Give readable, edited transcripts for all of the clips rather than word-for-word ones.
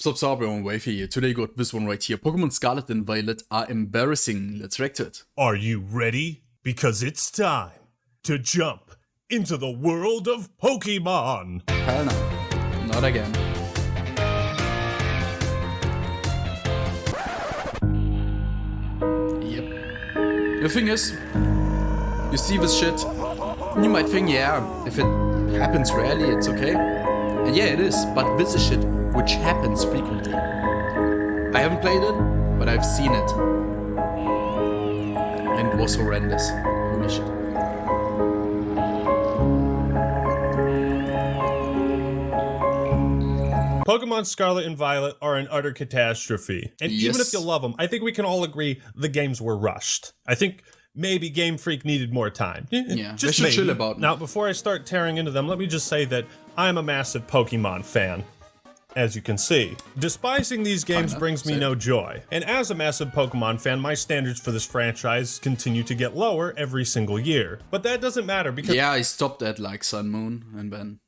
Subscribe on Wi-Fi here. Today got this one right here. Pokemon Scarlet and Violet are embarrassing. Let's react to it. Are you ready? Because it's time to jump into the world of Pokemon. Hell no. Not again. Yep. The thing is, you see this shit, you might think, yeah, if it happens rarely, it's okay. And yeah, it is, but this is shit which happens frequently. I haven't played it, but I've seen it. And it was horrendous. Holy shit. Pokemon Scarlet and Violet are an utter catastrophe. And even if you love them, I think we can all agree the games were rushed. I think maybe Game Freak needed more time. Yeah, just they should chill about it. Now, before I start tearing into them, let me just say that I'm a massive Pokemon fan. As you can see, despising these games brings me no joy. And as a massive Pokemon fan, my standards for this franchise continue to get lower every single year. But that doesn't matter because I stopped at like Sun Moon and then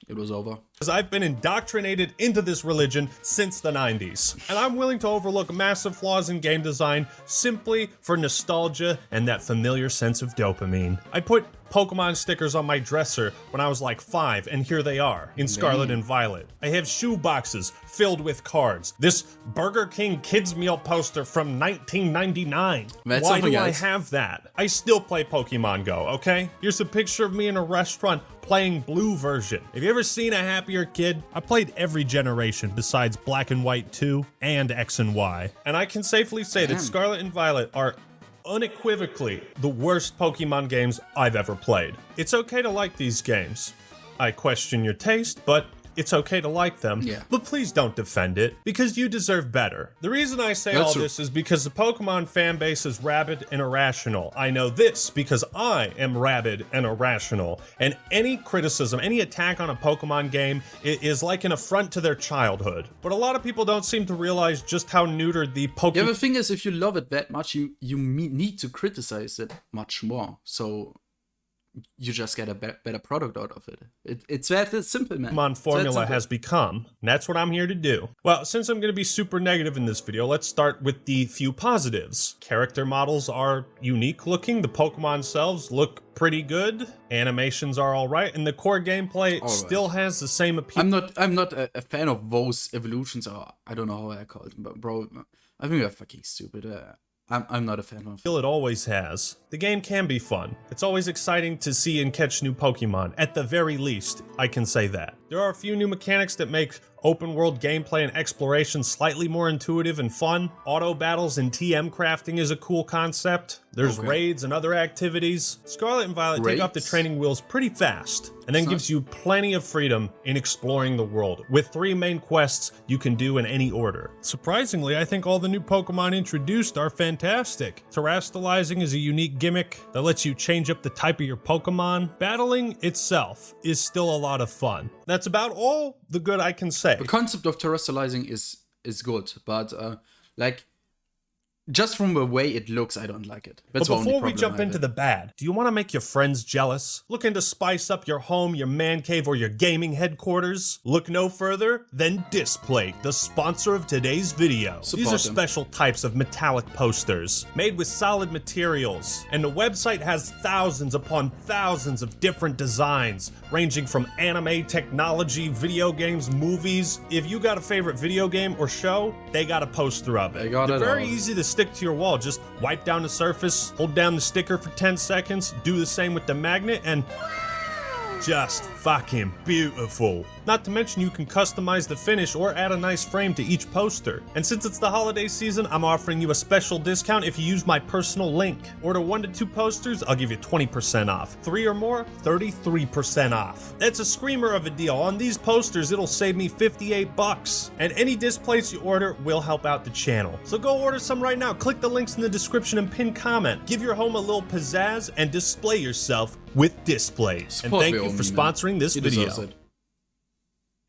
it was over. I've been indoctrinated into this religion since the 90s. And I'm willing to overlook massive flaws in game design simply for nostalgia and that familiar sense of dopamine. I put Pokemon stickers on my dresser when I was like 5, and here they are in Scarlet and Violet. I have shoe boxes filled with cards. This Burger King kids meal poster from 1999. Why do I have that? I still play Pokemon Go, okay? Here's a picture of me in a restaurant playing Blue version. Have you ever seen a happier kid? I played every generation besides Black and White 2 and X and Y. And I can safely say that Scarlet and Violet are unequivocally the worst Pokemon games I've ever played. It's okay to like these games. I question your taste, but it's okay to like them. But please don't defend it, because you deserve better. The reason I say all this is because the Pokemon fan base is rabid and irrational. I know this because I am rabid and irrational. And any criticism, any attack on a Pokemon game is like an affront to their childhood. But a lot of people don't seem to realize just how neutered the Pokemon... Yeah, the thing is, if you love it that much, you need to criticize it much more. So you just get a better product out of it. It's that simple, man. Pokemon formula has become, and that's what I'm here to do. Well, since I'm going to be super negative in this video, let's start with the few positives. Character models are unique looking, the Pokemon themselves look pretty good, animations are alright, and the core gameplay still has the same appeal. I'm not a fan of those evolutions, or I don't know how I call it, but bro, I think they're fucking stupid. I'm not a fan of it. It always has. The game can be fun. It's always exciting to see and catch new Pokemon. At the very least, I can say that. There are a few new mechanics that make open world gameplay and exploration slightly more intuitive and fun. Auto battles and TM crafting is a cool concept. There's raids and other activities. Scarlet and Violet take off the training wheels pretty fast, and then gives you plenty of freedom in exploring the world, with 3 main quests you can do in any order. Surprisingly, I think all the new Pokemon introduced are fantastic. Terastallizing is a unique gimmick that lets you change up the type of your Pokemon. Battling itself is still a lot of fun. That's about all the good I can say. The concept of terastallizing is good, but like, just from the way it looks, I don't like it. That's but before we jump into the bad, do you want to make your friends jealous? Looking to spice up your home, your man cave, or your gaming headquarters? Look no further than Displate, the sponsor of today's video. These are special types of metallic posters, made with solid materials, and the website has thousands upon thousands of different designs, ranging from anime, technology, video games, movies. If you got a favorite video game or show, they got a poster of it. They're very easy to stick to your wall. Just wipe down the surface, hold down the sticker for 10 seconds, do the same with the magnet, and just fucking beautiful. Not to mention you can customize the finish or add a nice frame to each poster. And since it's the holiday season, I'm offering you a special discount if you use my personal link. Order 1 to 2 posters, I'll give you 20% off. 3 or more, 33% off. That's a screamer of a deal. On these posters, it'll save me $58. And any displays you order will help out the channel. So go order some right now. Click the links in the description and pin comment. Give your home a little pizzazz and display yourself with Displays. And thank you for sponsoring this video.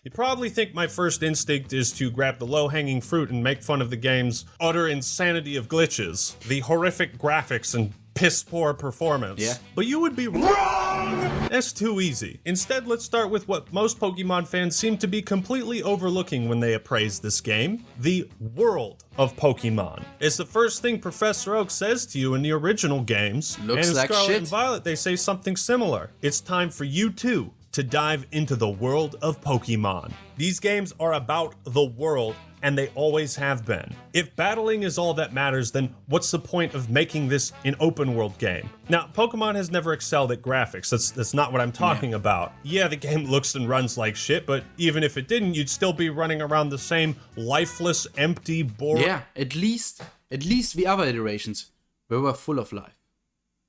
You probably think my first instinct is to grab the low-hanging fruit and make fun of the game's utter insanity of glitches, the horrific graphics and piss poor performance. Yeah. But you would be wrong! That's too easy. Instead, let's start with what most Pokemon fans seem to be completely overlooking when they appraise this game: the world of Pokemon. It's the first thing Professor Oak says to you in the original games. Looks and in like Scarlet shit. and Violet, they say something similar. It's time for you too to dive into the world of Pokemon. These games are about the world, and they always have been. If battling is all that matters, then what's the point of making this an open world game? Now, Pokemon has never excelled at graphics. That's not what I'm talking about. Yeah, the game looks and runs like shit, but even if it didn't, you'd still be running around the same lifeless, empty, boring... Yeah, at least the other iterations were full of life.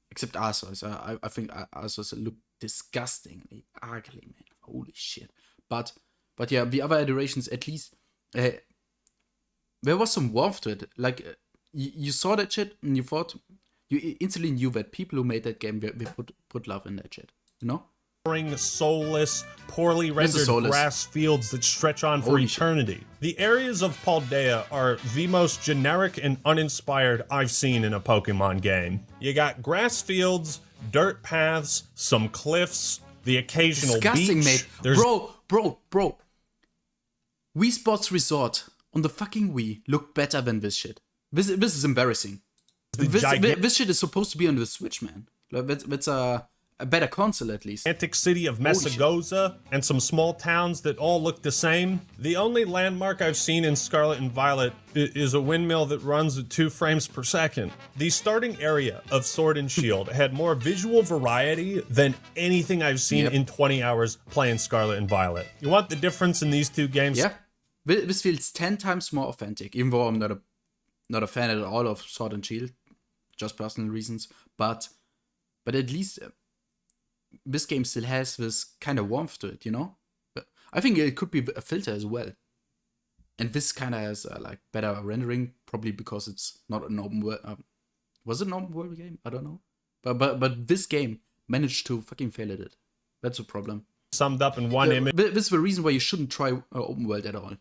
Except Arceus. I think Arceus looked disgustingly ugly, man. Holy shit. But yeah, the other iterations at least... there was some warmth to it. Like, you saw that shit and you thought, you instantly knew that people who made that game, they put love in that shit, you know? Soulless, poorly rendered grass fields that stretch on for eternity. The areas of Paldea are the most generic and uninspired I've seen in a Pokemon game. You got grass fields, dirt paths, some cliffs, the occasional Disgusting, beach. mate. Bro. Wii Sports Resort on the fucking Wii looked better than this shit. This is embarrassing. This shit is supposed to be on the Switch, man. That's a better console, at least. Gigantic city of Messagoza and some small towns that all look the same. The only landmark I've seen in Scarlet and Violet is a windmill that runs at 2 frames per second. The starting area of Sword and Shield had more visual variety than anything I've seen in 20 hours playing Scarlet and Violet. You want the difference in these two games? Yeah. This feels 10 times more authentic, even though I'm not a fan at all of Sword and Shield, just personal reasons. But at least this game still has this kind of warmth to it, you know? I think it could be a filter as well. And this kind of has like better rendering, probably because it's not an open world. Was it an open world game? I don't know. But this game managed to fucking fail at it. That's a problem. Summed up in one image. This is the reason why you shouldn't try open world at all.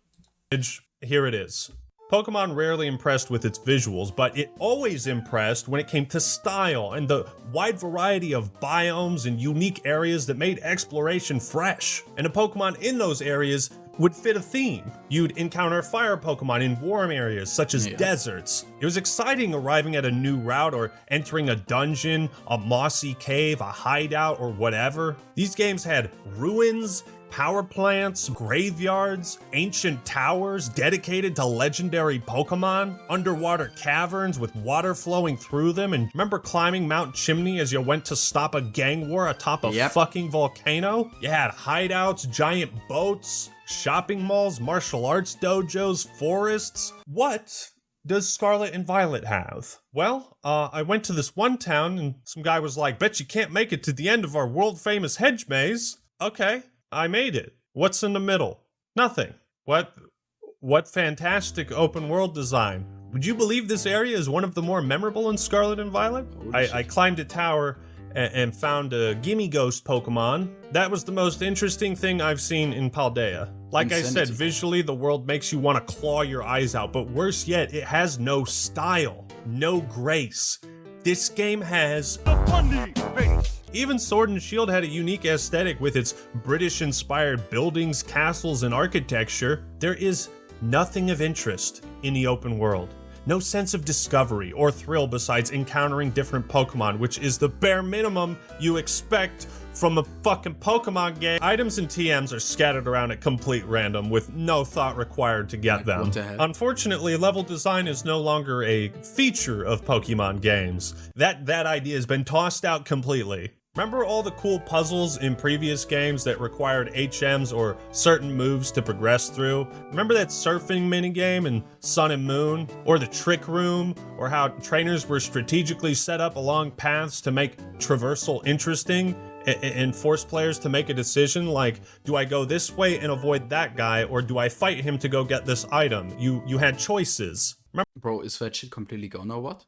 Here it is. Pokemon rarely impressed with its visuals, but it always impressed when it came to style and the wide variety of biomes and unique areas that made exploration fresh. And the Pokemon in those areas would fit a theme. You'd encounter fire Pokemon in warm areas such as deserts. It was exciting arriving at a new route or entering a dungeon, a mossy cave, a hideout, or whatever. These games had ruins, power plants, graveyards, ancient towers dedicated to legendary Pokemon, underwater caverns with water flowing through them, and remember climbing Mount Chimney as you went to stop a gang war atop a fucking volcano? You had hideouts, giant boats, shopping malls, martial arts dojos, forests. What does Scarlet and Violet have? Well, I went to this one town and some guy was like, bet you can't make it to the end of our world famous hedge maze. Okay. I made it. What's in the middle? Nothing. What fantastic open world design. Would you believe this area is one of the more memorable in Scarlet and Violet? I climbed a tower and found a Gimme Ghost Pokemon. That was the most interesting thing I've seen in Paldea. Like I said, visually the world makes you want to claw your eyes out, but worse yet, it has no style, no grace. This game has a funny face. Even Sword and Shield had a unique aesthetic with its British-inspired buildings, castles, and architecture. There is nothing of interest in the open world. No sense of discovery or thrill besides encountering different Pokemon, which is the bare minimum you expect from a fucking Pokemon game. Items and TMs are scattered around at complete random with no thought required to get them. Unfortunately, level design is no longer a feature of Pokemon games. That idea has been tossed out completely. Remember all the cool puzzles in previous games that required HMs or certain moves to progress through? Remember that surfing minigame in Sun and Moon? Or the trick room? Or how trainers were strategically set up along paths to make traversal interesting and force players to make a decision like, do I go this way and avoid that guy, or do I fight him to go get this item? You had choices. Bro, is that shit completely gone or what?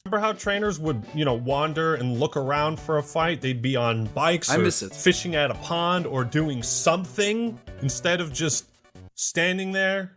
Remember how trainers would, wander and look around for a fight? They'd be on bikes or fishing at a pond or doing something instead of just standing there.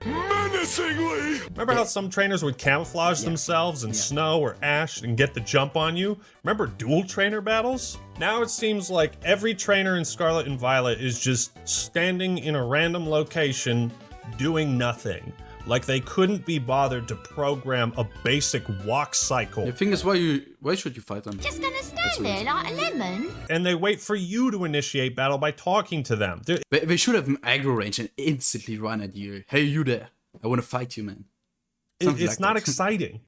menacingly. Remember how some trainers would camouflage themselves in snow or ash and get the jump on you? Remember dual trainer battles? Now it seems like every trainer in Scarlet and Violet is just standing in a random location doing nothing. Like they couldn't be bothered to program a basic walk cycle. The thing is, why should you fight them? Just gonna stand there like a lemon. And they wait for you to initiate battle by talking to them. They should have an aggro range and instantly run at you. Hey, you there? I want to fight you, man. Something It's like not that. exciting.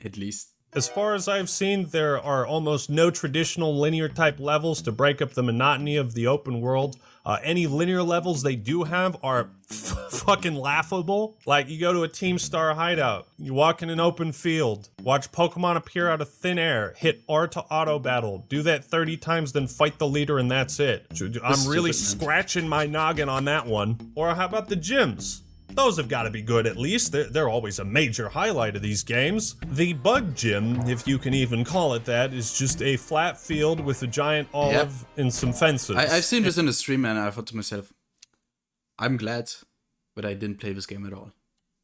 At least. As far as I've seen, there are almost no traditional linear type levels to break up the monotony of the open world. Any linear levels they do have are fucking laughable. Like, you go to a Team Star hideout, you walk in an open field, watch Pokemon appear out of thin air, hit R to auto battle, do that 30 times, then fight the leader, and that's it. I'm really scratching my noggin on that one. Or how about the gyms? Those have got to be good at least. They're always a major highlight of these games. The bug gym, if you can even call it that, is just a flat field with a giant olive and some fences. I've seen this in the stream and I thought to myself, I'm glad that I didn't play this game at all.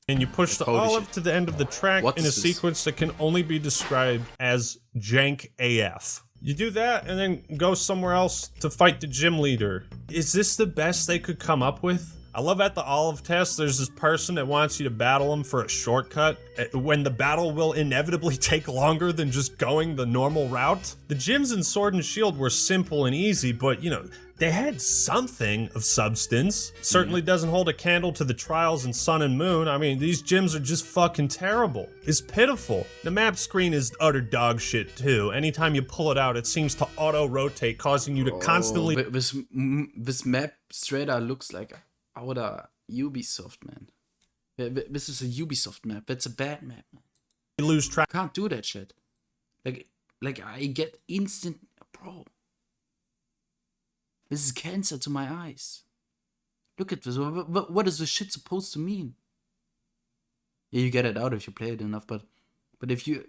And you push the olive to the end of the track in a sequence that can only be described as jank AF. You do that and then go somewhere else to fight the gym leader. Is this the best they could come up with? I love at the olive test, there's this person that wants you to battle them for a shortcut when the battle will inevitably take longer than just going the normal route. The gyms in Sword and Shield were simple and easy, but you know, they had something of substance. Certainly doesn't hold a candle to the trials in Sun and Moon. I mean, these gyms are just fucking terrible. It's pitiful. The map screen is utter dog shit too. Anytime you pull it out, it seems to auto-rotate, causing you to constantly... This map straight out looks like out of Ubisoft, man. This is a Ubisoft map. That's a bad map, man. You lose track. Can't do that shit. Like I get instant, bro. This is cancer to my eyes. Look at this. What is this shit supposed to mean? Yeah, you get it out if you play it enough, but if you,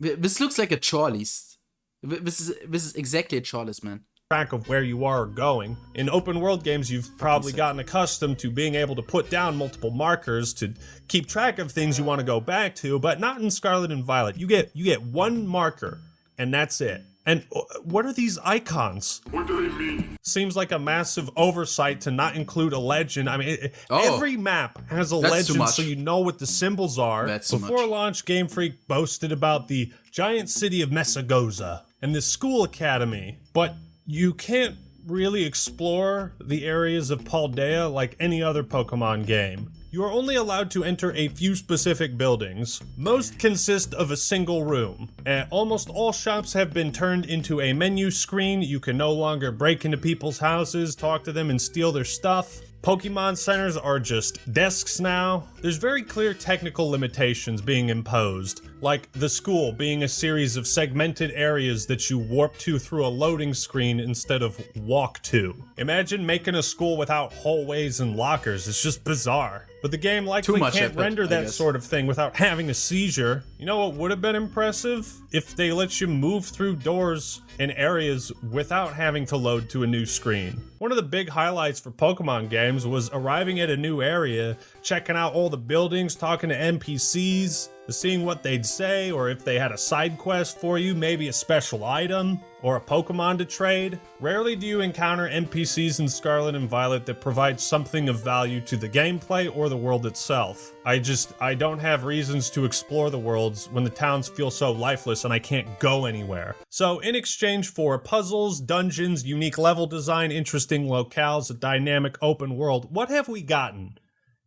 this looks like a chore list. This is exactly a chore list, man. Track of where you are going. In open world games, you've probably gotten accustomed to being able to put down multiple markers to keep track of things you want to go back to, but not in Scarlet and Violet. You get one marker, and that's it. And what are these icons? What do they mean? Seems like a massive oversight to not include a legend. I mean, every map has a legend, so you know what the symbols are. Before launch, Game Freak boasted about the giant city of Mesagoza and the school academy, but you can't really explore the areas of Paldea like any other Pokemon game. You are only allowed to enter a few specific buildings. Most consist of a single room. Almost all shops have been turned into a menu screen. You can no longer break into people's houses, talk to them, and steal their stuff. Pokemon centers are just desks now. There's very clear technical limitations being imposed, like the school being a series of segmented areas that you warp to through a loading screen instead of walk to. Imagine making a school without hallways and lockers. It's just bizarre. But the game likely can't render that sort of thing without having a seizure. You know what would have been impressive? If they let you move through doors in areas without having to load to a new screen. One of the big highlights for Pokemon games was arriving at a new area, checking out all the buildings, talking to NPCs, seeing what they'd say, or if they had a side quest for you, maybe a special item, or a Pokemon to trade. Rarely do you encounter NPCs in Scarlet and Violet that provide something of value to the gameplay or the world itself. I don't have reasons to explore the worlds when the towns feel so lifeless and I can't go anywhere. So in exchange for puzzles, dungeons, unique level design, interesting locales, a dynamic open world, what have we gotten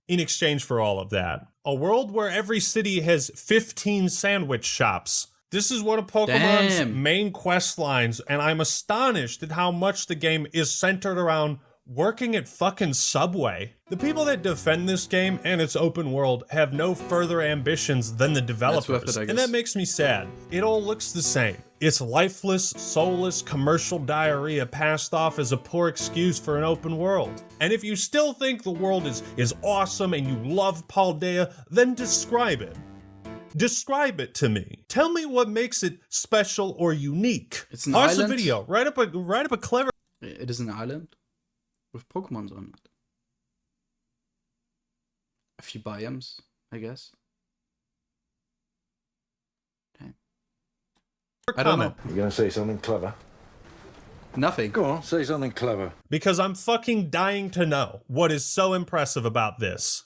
in exchange for all of that? A world where every city has 15 sandwich shops. This is one of Pokemon's main quest lines, and I'm astonished at how much the game is centered around working at fucking Subway. The people that defend this game and its open world have no further ambitions than the developers, and that makes me sad. It all looks the same. It's lifeless, soulless commercial diarrhea passed off as a poor excuse for an open world. And if you still think the world is awesome and you love Paldea, then describe it. Describe it to me. Tell me what makes it special or unique. It's an Pause island. the video. Write up a clever. It is an island with Pokemons on it. a few biomes, I guess. Okay. I don't know. You're gonna say something clever? Nothing. Go on, say something clever. Because I'm fucking dying to know what is so impressive about this.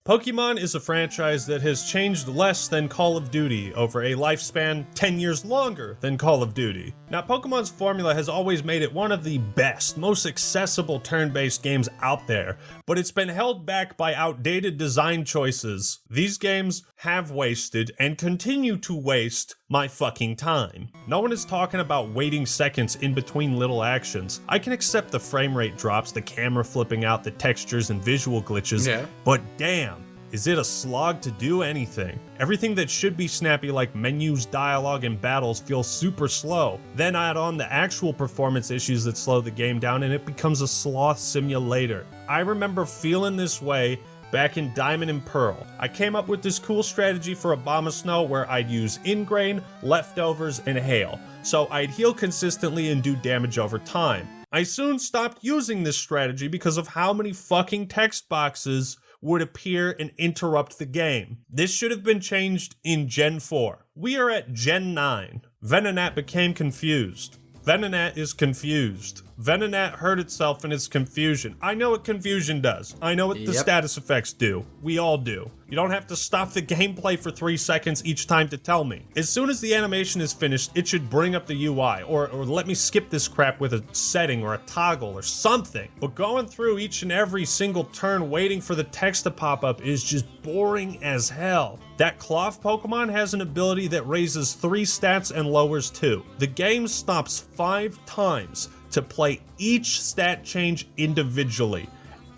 Pokemon is a franchise that has changed less than Call of Duty over a lifespan 10 years longer than Call of Duty. Now, Pokemon's formula has always made it one of the best, most accessible turn-based games out there, but it's been held back by outdated design choices. These games have wasted and continue to waste my fucking time. No one is talking about waiting seconds in between little actions. I can accept the frame rate drops, the camera flipping out, the textures and visual glitches, but damn, is it a slog to do anything? Everything that should be snappy like menus, dialogue, and battles feels super slow. Then add on the actual performance issues that slow the game down and it becomes a sloth simulator. I remember feeling this way back in Diamond and Pearl. I came up with this cool strategy for Abomasnow where I'd use Ingrain, Leftovers, and Hail, so I'd heal consistently and do damage over time. I soon stopped using this strategy because of how many fucking text boxes would appear and interrupt the game. This should have been changed in Gen 4. We are at Gen 9. Venonat became confused. Venonat is confused. Venonat hurt itself in its confusion. I know what confusion does. I know what the status effects do. We all do. You don't have to stop the gameplay for 3 seconds each time to tell me. As soon as the animation is finished, it should bring up the UI, or let me skip this crap with a setting or a toggle or something. But going through each and every single turn waiting for the text to pop up is just boring as hell. That Cloth Pokemon has an ability that raises 3 stats and lowers 2. The game stops 5 times to play each stat change individually.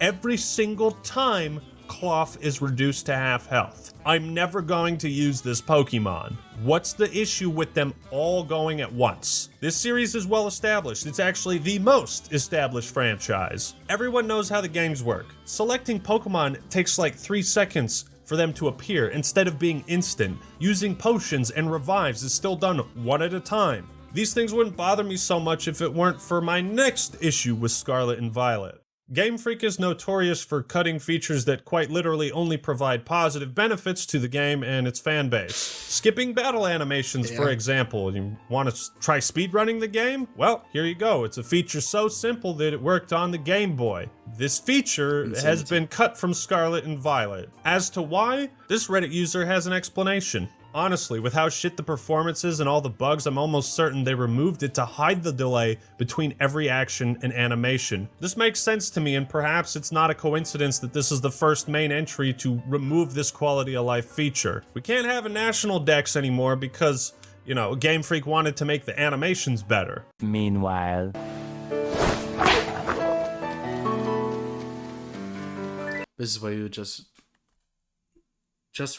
Every single time, Cloth is reduced to half health. I'm never going to use this Pokemon. What's the issue with them all going at once? This series is well established. It's actually the most established franchise. Everyone knows how the games work. Selecting Pokemon takes like 3 seconds for them to appear instead of being instant. Using potions and revives is still done one at a time. These things wouldn't bother me so much if it weren't for my next issue with Scarlet and Violet. Game Freak is notorious for cutting features that quite literally only provide positive benefits to the game and its fan base. Skipping battle animations, for example. You want to try speedrunning the game? Well, here you go. It's a feature so simple that it worked on the Game Boy. This feature has been cut from Scarlet and Violet. As to why, this Reddit user has an explanation. Honestly, with how shit the performance is and all the bugs, I'm almost certain they removed it to hide the delay between every action and animation. This makes sense to me, and perhaps it's not a coincidence that this is the first main entry to remove this quality of life feature. We can't have a national dex anymore because, you know, Game Freak wanted to make the animations better. Meanwhile, this is where you just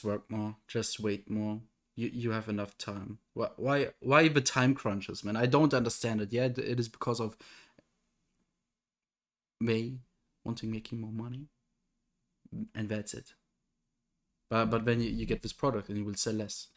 work more, just wait more. You have enough time. Why the time crunches, man? I don't understand it. Yeah, it is because of me making more money, and that's it. But then you get this product and you will sell less.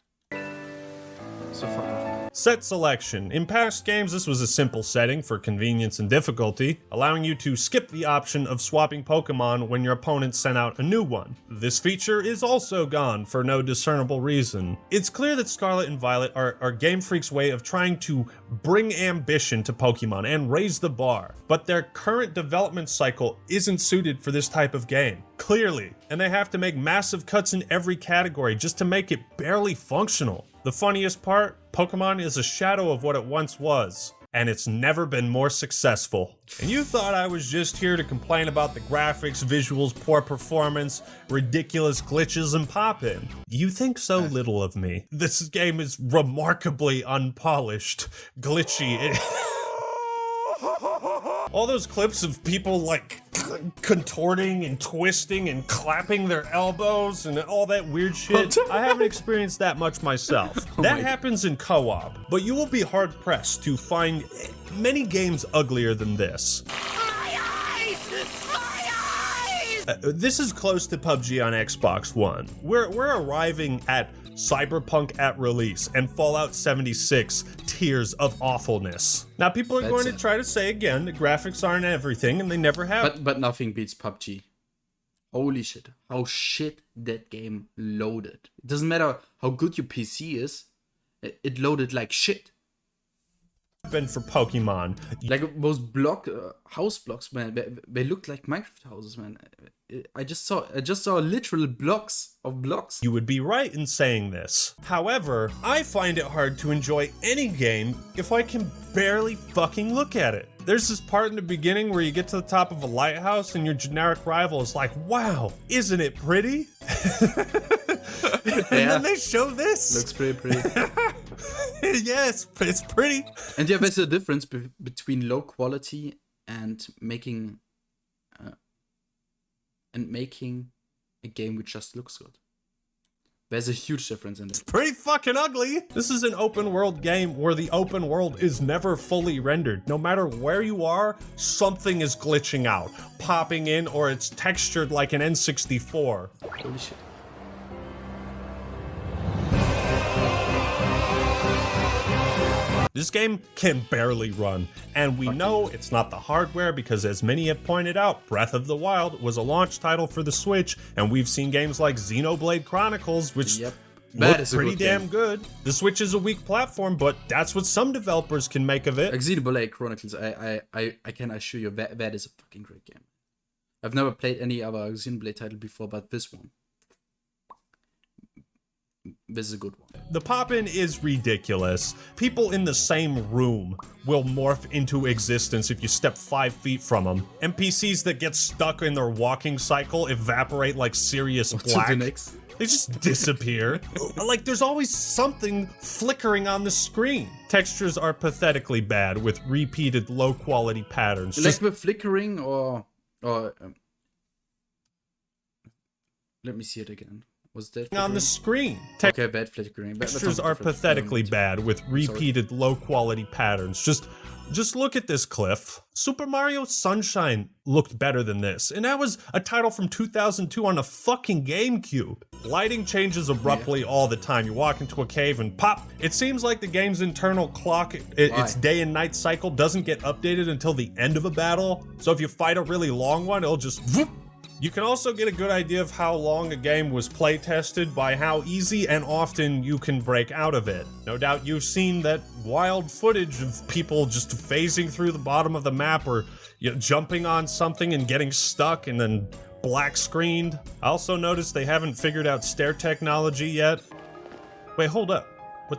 So fuck off. Set selection. In past games, this was a simple setting for convenience and difficulty, allowing you to skip the option of swapping Pokemon when your opponent sent out a new one. This feature is also gone for no discernible reason. It's clear that Scarlet and Violet are Game Freak's way of trying to bring ambition to Pokemon and raise the bar, but their current development cycle isn't suited for this type of game. Clearly. And they have to make massive cuts in every category just to make it barely functional. The funniest part, Pokemon is a shadow of what it once was, and it's never been more successful. And you thought I was just here to complain about the graphics, visuals, poor performance, ridiculous glitches, and pop-in. You think so little of me. This game is remarkably unpolished, glitchy. All those clips of people like contorting and twisting and clapping their elbows and all that weird shit, I haven't experienced that much myself. That happens in co-op, but you will be hard-pressed to find many games uglier than this. This is close to PUBG on Xbox One. We're arriving at Cyberpunk at release and Fallout 76 tiers of awfulness. Now people are going to try to say again the graphics aren't everything, and they never have. But nothing beats PUBG. Holy shit. How shit that game loaded. It doesn't matter how good your PC is. It loaded like shit. Been for Pokemon. Like those house blocks, man. They looked like Minecraft houses, man. I just saw literal blocks of blocks. You would be right in saying this. However, I find it hard to enjoy any game if I can barely fucking look at it. There's this part in the beginning where you get to the top of a lighthouse and your generic rival is like, wow, isn't it pretty? And then they show this. Looks pretty. Yes, it's pretty. And yeah, there's a difference between low quality and making a game which just looks good. There's a huge difference in it. It's pretty fucking ugly. This is an open world game where the open world is never fully rendered. No matter where you are, something is glitching out, popping in, or it's textured like an N64. Holy shit. This game can barely run, and we know it's not the hardware because, as many have pointed out, Breath of the Wild was a launch title for the Switch, and we've seen games like Xenoblade Chronicles, which look pretty damn good. The Switch is a weak platform, but that's what some developers can make of it. Like Xenoblade Chronicles, I can assure you that is a fucking great game. I've never played any other Xenoblade title before, but this one. This is a good one. The pop-in is ridiculous. People in the same room will morph into existence if you step 5 feet from them. NPCs that get stuck in their walking cycle evaporate like Sirius Black. They just disappear. Like, there's always something flickering on the screen. Textures are pathetically bad with repeated low-quality patterns. Like with flickering or let me see it again. Was that on the screen? Okay, bad flickering. Textures are pathetically bad with repeated low-quality patterns. Just look at this, Cliff. Super Mario Sunshine looked better than this, and that was a title from 2002 on a fucking GameCube. Lighting changes abruptly all the time. You walk into a cave and pop. It seems like the game's internal clock, its day and night cycle, doesn't get updated until the end of a battle. So if you fight a really long one, it'll just whoop. You can also get a good idea of how long a game was play tested by how easy and often you can break out of it. No doubt you've seen that wild footage of people just phasing through the bottom of the map or jumping on something and getting stuck and then black screened. I also noticed they haven't figured out stair technology yet. Wait, hold up.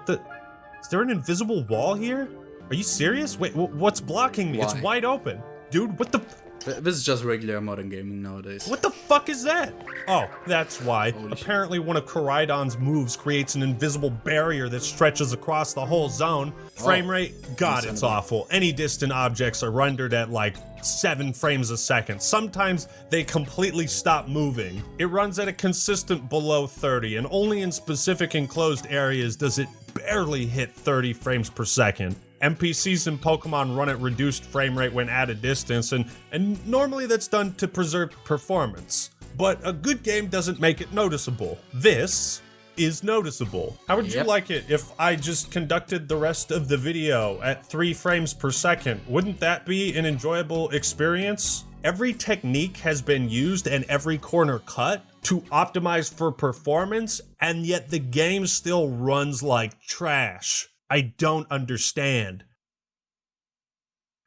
Is there an invisible wall here? Are you serious? Wait, what's blocking me? It's wide open. Dude, what the... This is just regular modern gaming nowadays. What the fuck is that? Oh, that's why. Apparently one of Koraidon's moves creates an invisible barrier that stretches across the whole zone. Frame rate? God, it's awful. Any distant objects are rendered at like 7 frames a second. Sometimes they completely stop moving. It runs at a consistent below 30, and only in specific enclosed areas does it barely hit 30 frames per second. NPCs in Pokemon run at reduced frame rate when at a distance, and normally that's done to preserve performance. But a good game doesn't make it noticeable. This is noticeable. How would you like it if I just conducted the rest of the video at 3 frames per second? Wouldn't that be an enjoyable experience? Every technique has been used and every corner cut to optimize for performance, and yet the game still runs like trash. I don't understand.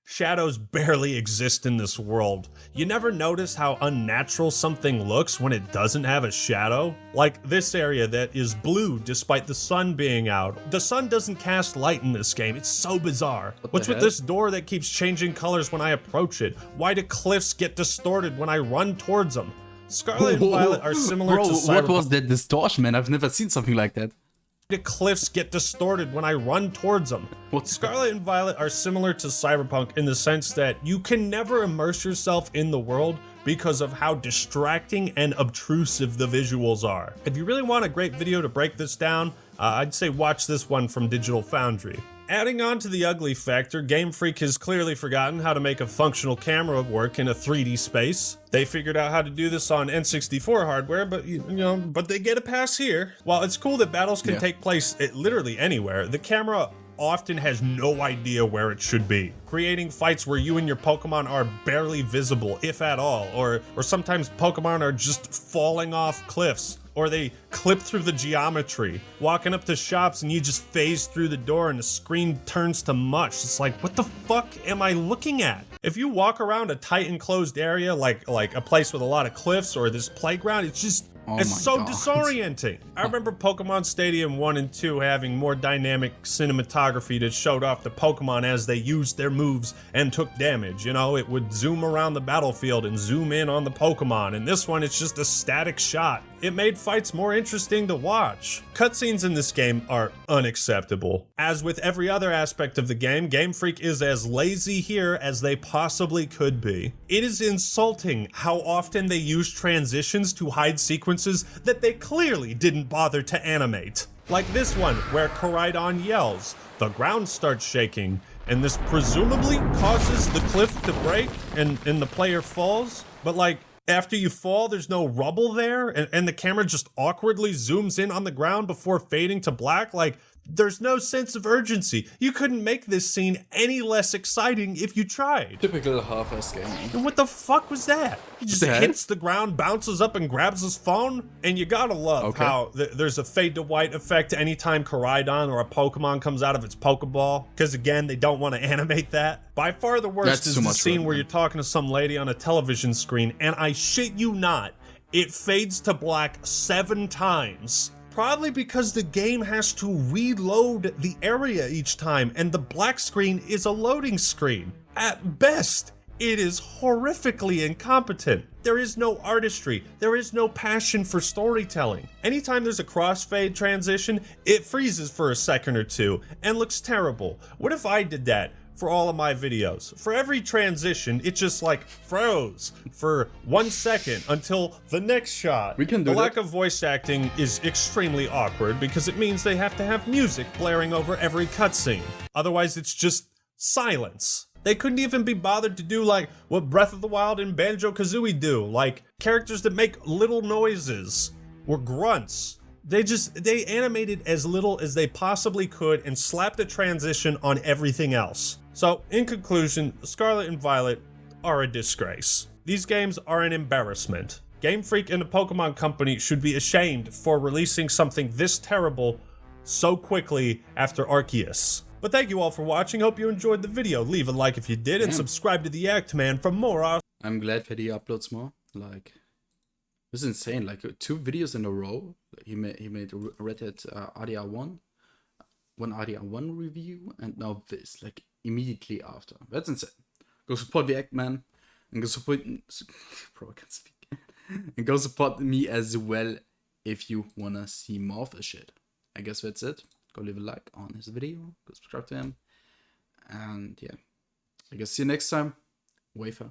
Shadows barely exist in this world. You never notice how unnatural something looks when it doesn't have a shadow? Like this area that is blue despite the sun being out. The sun doesn't cast light in this game. It's so bizarre. What's with this door that keeps changing colors when I approach it? Why do cliffs get distorted when I run towards them? Scarlet and Violet are similar to Cyberpunk. What was that distortion, man? I've never seen something like that. The cliffs get distorted when I run towards them. Scarlet and Violet are similar to Cyberpunk in the sense that you can never immerse yourself in the world because of how distracting and obtrusive the visuals are. If you really want a great video to break this down, I'd say watch this one from Digital Foundry. Adding on to the ugly factor, Game Freak has clearly forgotten how to make a functional camera work in a 3D space. They figured out how to do this on N64 hardware, but they get a pass here. While it's cool that battles can take place literally anywhere, the camera often has no idea where it should be, creating fights where you and your Pokemon are barely visible, if at all, or sometimes Pokemon are just falling off cliffs, or they clip through the geometry, walking up to shops and you just phase through the door and the screen turns to mush. It's like, what the fuck am I looking at? If you walk around a tight enclosed area like a place with a lot of cliffs or this playground, it's just it's so disorienting. I remember Pokemon Stadium 1 and 2 having more dynamic cinematography that showed off the Pokemon as they used their moves and took damage. You know, it would zoom around the battlefield and zoom in on the Pokemon. And this one, it's just a static shot. It made fights more interesting to watch. Cutscenes in this game are unacceptable. As with every other aspect of the game, Game Freak is as lazy here as they possibly could be. It is insulting how often they use transitions to hide sequences that they clearly didn't bother to animate. Like this one, where Koraidon yells, the ground starts shaking, and this presumably causes the cliff to break and the player falls, but like, after you fall, there's no rubble there, and the camera just awkwardly zooms in on the ground before fading to black. Like, there's no sense of urgency. You couldn't make this scene any less exciting if you tried. Typical half-ass game. And what the fuck was that? He just hits the ground, bounces up, and grabs his phone? And you gotta love how there's a fade to white effect anytime Koraidon or a Pokemon comes out of its Pokeball. Because again, they don't want to animate that. By far the worst is the scene where you're talking to some lady on a television screen, and I shit you not, it fades to black 7 times. Probably because the game has to reload the area each time, and the black screen is a loading screen. At best, it is horrifically incompetent. There is no artistry. There is no passion for storytelling. Anytime there's a crossfade transition, it freezes for a second or two and looks terrible. What if I did that for all of my videos? For every transition, it just like froze for 1 second until the next shot. We can do the lack of voice acting is extremely awkward because it means they have to have music blaring over every cutscene. Otherwise, it's just silence. They couldn't even be bothered to do like what Breath of the Wild and Banjo-Kazooie do, like characters that make little noises or grunts. They animated as little as they possibly could and slapped a transition on everything else. So, in conclusion, Scarlet and Violet are a disgrace. These games are an embarrassment. Game Freak and the Pokemon Company should be ashamed for releasing something this terrible so quickly after Arceus. But thank you all for watching. Hope you enjoyed the video. Leave a like if you did and subscribe to the Act Man for more awesome. I'm glad that he uploads more. Like, this is insane. Like 2 videos in a row. He made Red Hat RDR1, one RDR1 review, and now this, like immediately after. That's insane. Go support the Act Man, and go support. Bro, I can't speak. And go support me as well if you wanna see more of this shit. I guess that's it. Go leave a like on his video. Go subscribe to him, and yeah, I guess see you next time. Wafer.